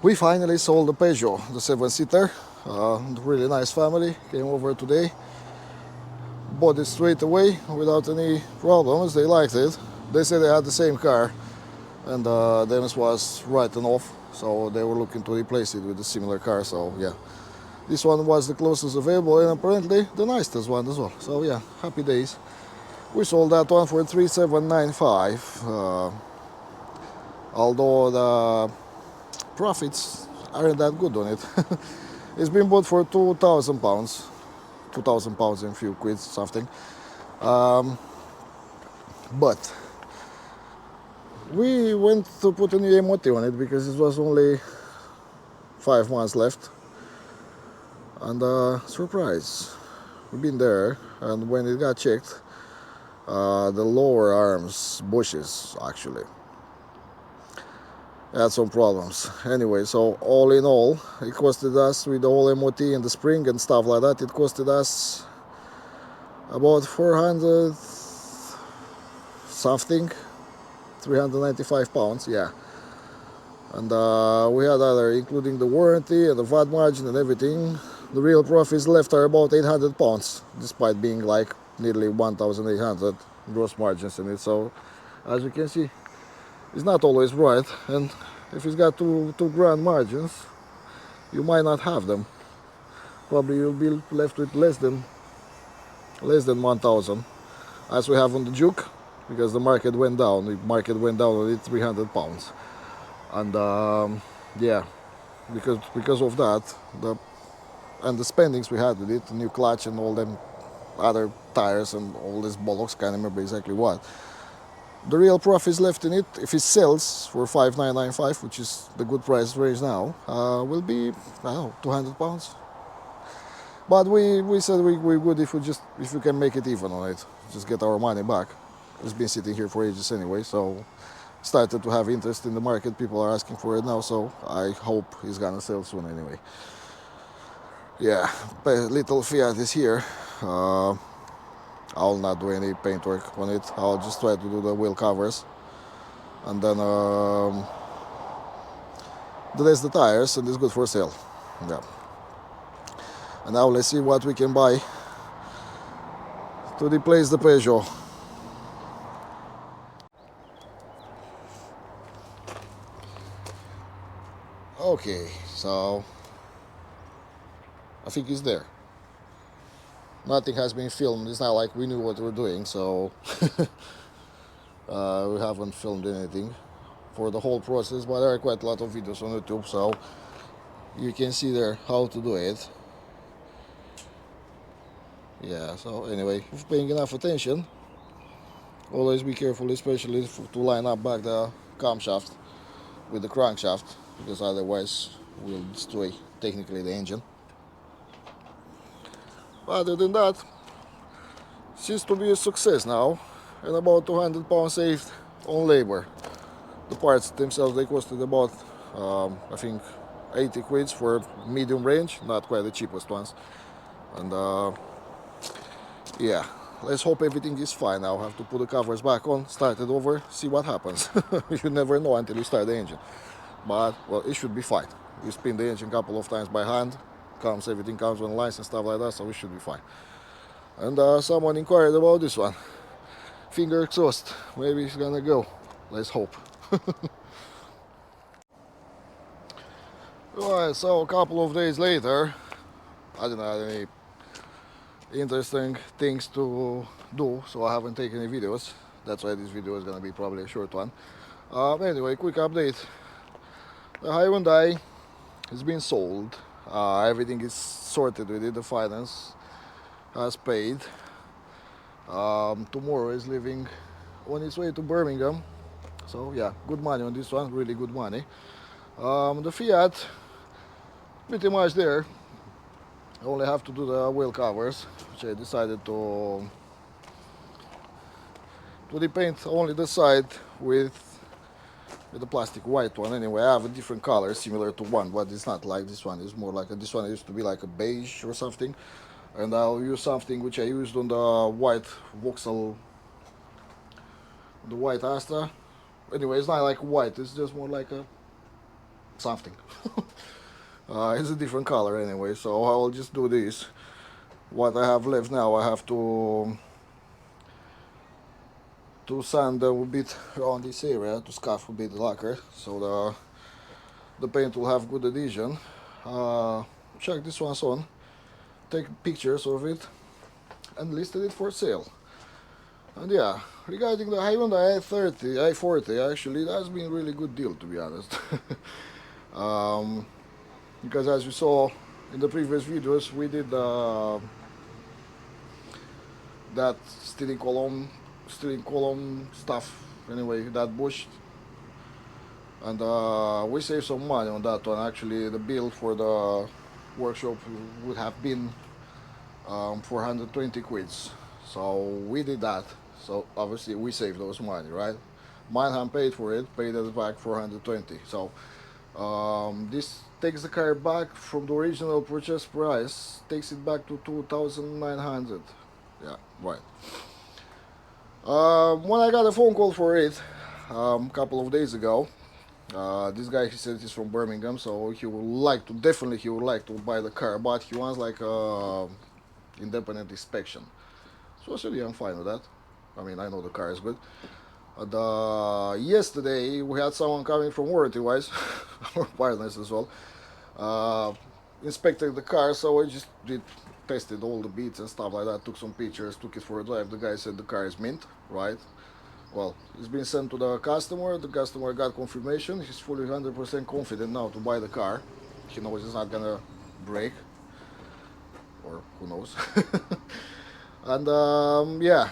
We finally sold the Peugeot, the 7-seater. Really nice family came over today, bought it straight away without any problems. They liked it. They said they had the same car, and theirs was written off, so they were looking to replace it with a similar car. So yeah, this one was the closest available, and apparently the nicest one as well. So yeah, happy days. We sold that one for 3,795. Although the profits aren't that good on it. It's been bought for £2,000, £2,000 and a few quid something. But we went to put a new MOT on it because it was only 5 months left. And surprise, we've been there, and when it got checked, the lower arms bushes actually had some problems. Anyway, so all in all, it costed us, with the whole MOT and the spring and stuff like that, it costed us about 400 something, £395, yeah. And we had other, including the warranty and the VAT margin and everything. The real profits left are about £800, despite being like nearly 1,800 gross margins in it. So as you can see, it's not always right, and if it's got two grand margins, you might not have them. Probably you'll be left with less than 1,000, as we have on the Juke, because the market went down. The market went down on it £300, and yeah, because of that, the spendings we had with it, the new clutch and all them other tires and all this bollocks, can't remember exactly what. The real profits left in it, if it sells for 5,995, which is the good price range now, will be, I don't know, £200. But we said we would if we can make it even on it, just get our money back. It's been sitting here for ages anyway, so started to have interest in the market. People are asking for it now, so I hope it's gonna sell soon anyway. Yeah, little Fiat is here. I'll not do any paintwork on it. I'll just try to do the wheel covers, and then the rest the tires, and it's good for sale. Yeah. And now let's see what we can buy to replace the Peugeot. Okay, so I think it's there. Nothing has been filmed. It's not like we knew what we were doing, so we haven't filmed anything for the whole process, but there are quite a lot of videos on YouTube, so you can see there how to do it. Yeah, so anyway, if you're paying enough attention, always be careful, especially to line up back the camshaft with the crankshaft, because otherwise we'll destroy technically the engine. Other than that, seems to be a success now, and about £200 saved on labor. The parts themselves, they costed about I think 80 quid for medium range, not quite the cheapest ones. And yeah, let's hope everything is fine now. Have to put the covers back on, start it over, see what happens. You never know until you start the engine, but well, it should be fine. You spin the engine a couple of times by hand, everything comes on lines and stuff like that, so it should be fine. And someone inquired about this one. Finger crossed, maybe it's gonna go. Let's hope. Alright, so a couple of days later, I didn't have any interesting things to do, so I haven't taken any videos. That's why this video is gonna be probably a short one. Anyway, quick update. The Hyundai has been sold. Everything is sorted with it. The finance has paid. Tomorrow is leaving on its way to Birmingham. So yeah, good money on this one, really good money. The Fiat, pretty much there. I only have to do the wheel covers, which I decided to repaint only the side with the plastic white one. Anyway, I have a different color similar to one, but it's not like this one. It's more like this one used to be like a beige or something, and I'll use something which I used on the white Vauxhall, the white Astra. Anyway, it's not like white, it's just more like a something. It's a different color anyway, so I'll just do this. What I have left now, I have to sand a bit around this area to scuff a bit the lacquer, so the paint will have good adhesion. Check this one's on, take pictures of it, and listed it for sale. And yeah, regarding the Hyundai i40, actually that's been a really good deal, to be honest. Because as you saw in the previous videos, we did that steering column stuff, anyway, that bush, and we saved some money on that one. Actually, the bill for the workshop would have been 420 quids, so we did that. So obviously we saved those money, right? Manham paid for it, paid us back 420. So this takes the car back from the original purchase price, takes it back to 2,900. Yeah, right. When I got a phone call for it a couple of days ago, this guy, he said he's from Birmingham, so he would like to, definitely he would like to buy the car, but he wants like independent inspection. So I said, yeah, I'm fine with that. I mean, I know the car is good. Yesterday we had someone coming from warranty wise, our partners as well, inspected the car, so I just tested all the beats and stuff like that, took some pictures, took it for a drive. The guy said the car is mint, right? Well, it's been sent to the customer got confirmation, he's fully 100% confident now to buy the car. He knows it's not gonna break, or who knows. And yeah.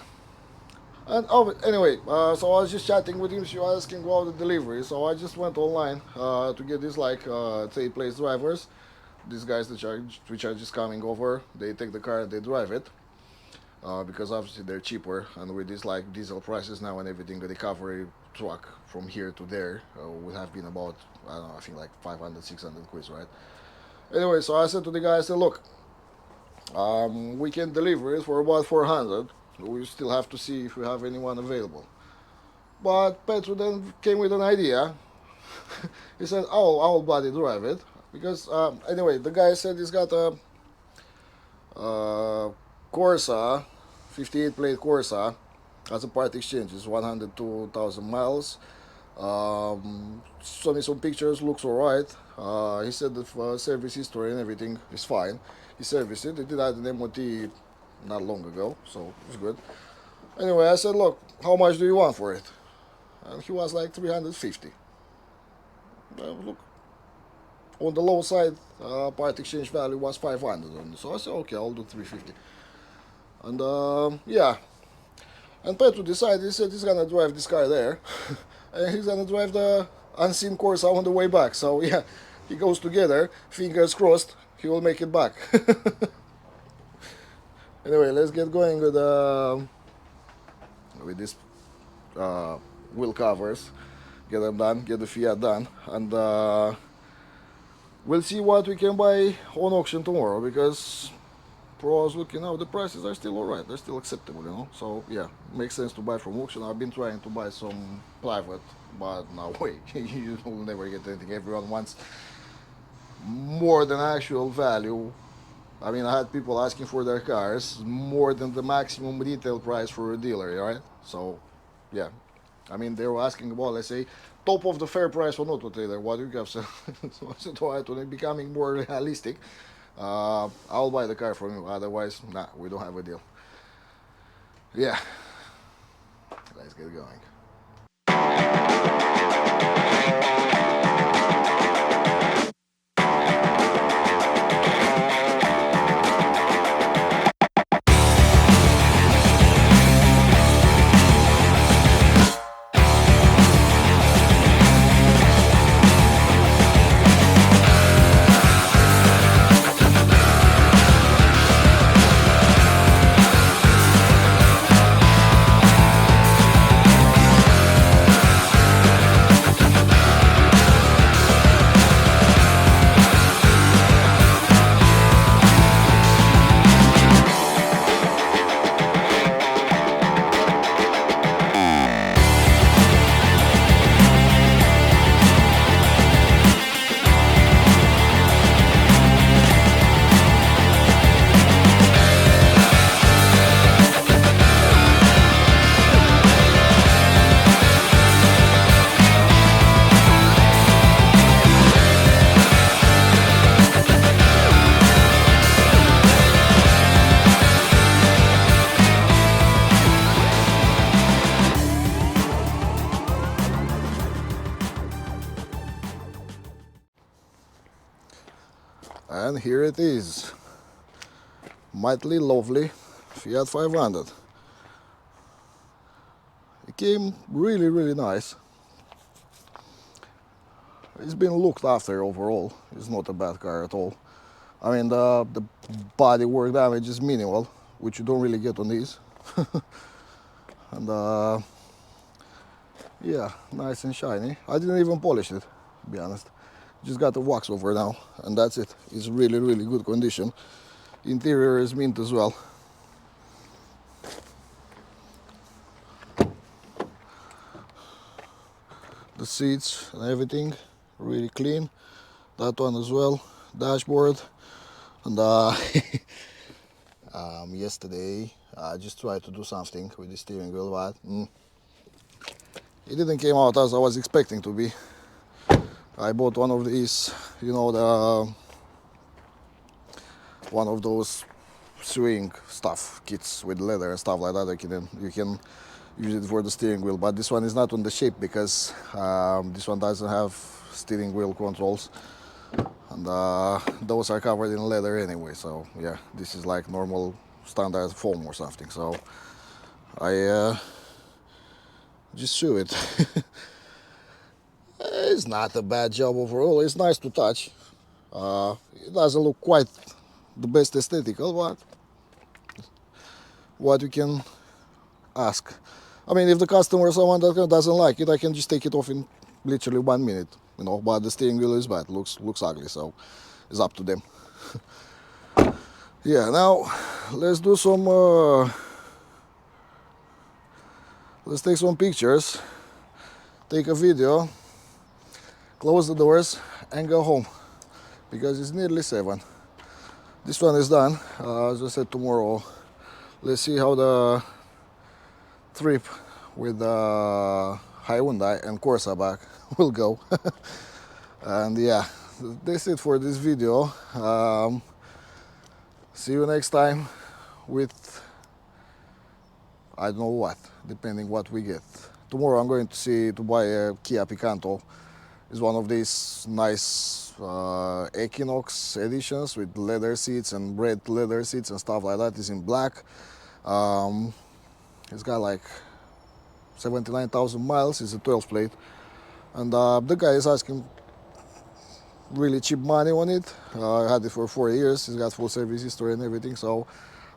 And anyway, so I was just chatting with him. She was asking about the delivery, so I just went online to get this, like, take place drivers. These guys which are just coming over, they take the car and they drive it, because obviously they're cheaper, and with this, like, diesel prices now and everything, the recovery truck from here to there would have been about, I don't know, I think like 500, 600 quid, right? Anyway, so I said to the guy, I said, look, we can deliver it for about 400. We still have to see if we have anyone available. But Petru then came with an idea. He said, oh, I'll body drive it. Because, anyway, the guy said he's got a Corsa, 58 plate Corsa, as a part exchange. It's 102,000 miles. Showed me some pictures, looks alright. He said the service history and everything is fine. He serviced it. He did that in MOT not long ago, so it's good. Anyway, I said, look, how much do you want for it? And he was like 350. Look, on the low side, part exchange value was 500. So I said, okay, I'll do 350. And yeah, and Petru decided, he said he's gonna drive this car there, and he's gonna drive the unseen Corsa on the way back. So yeah, he goes together, fingers crossed, he will make it back. Anyway, let's get going with this wheel covers, get them done, get the Fiat done, and we'll see what we can buy on auction tomorrow, because Pro was looking out, the prices are still alright, they're still acceptable, you know. So yeah, makes sense to buy from auction. I've been trying to buy some private, but no way, you will never get anything. Everyone wants more than actual value. I mean, I had people asking for their cars more than the maximum retail price for a dealer, right? So, yeah. I mean, they were asking about, let's say, top of the fair price for Auto Trader. What do you have? So I said, all right, when it's becoming more realistic, I'll buy the car from you. Otherwise, nah, we don't have a deal. Yeah. Let's get going. And here it is, mightily lovely Fiat 500. It came really nice. It's been looked after overall. It's not a bad car at all. I mean, the body work damage is minimal, which you don't really get on these. And yeah, nice and shiny. I didn't even polish it, to be honest. Just got the wax over now, and that's it. It's really good condition. Interior is mint as well. The seats and everything really clean. That one as well. Dashboard. And yesterday I just tried to do something with the steering wheel, but it didn't came out as I was expecting to be. I bought one of these, you know, the one of those swing stuff kits with leather and stuff like that. You can use it for the steering wheel, but this one is not on the shape because this one doesn't have steering wheel controls, and those are covered in leather anyway. So yeah, this is like normal standard foam or something. So I just show it. It's not a bad job overall. It's nice to touch. It doesn't look quite the best aesthetical, but what you can ask. I mean, if the customer or someone that doesn't like it, I can just take it off in literally 1 minute, you know. But the steering wheel is bad, looks ugly, so it's up to them. Yeah, now let's do some. Let's take some pictures, take a video, close the doors, and go home because it's nearly 7. This one is done. As I said, tomorrow. Let's see how the trip with Hyundai and Corsa back will go. And yeah, that's it for this video. See you next time with I don't know what, depending what we get. Tomorrow I'm going to buy a Kia Picanto. It's one of these nice Equinox editions with leather seats and red leather seats and stuff like that. It's in black. It's got like 79,000 miles. It's a 12 plate, and the guy is asking really cheap money on it. I had it for 4 years. It's got full service history and everything, so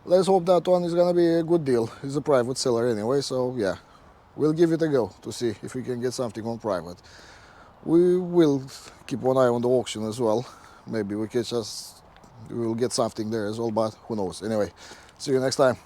let's hope that one is gonna be a good deal. He's a private seller anyway, so yeah, we'll give it a go to see if we can get something on private. We will keep one eye on the auction as well. Maybe we will get something there as well, but who knows. Anyway, see you next time.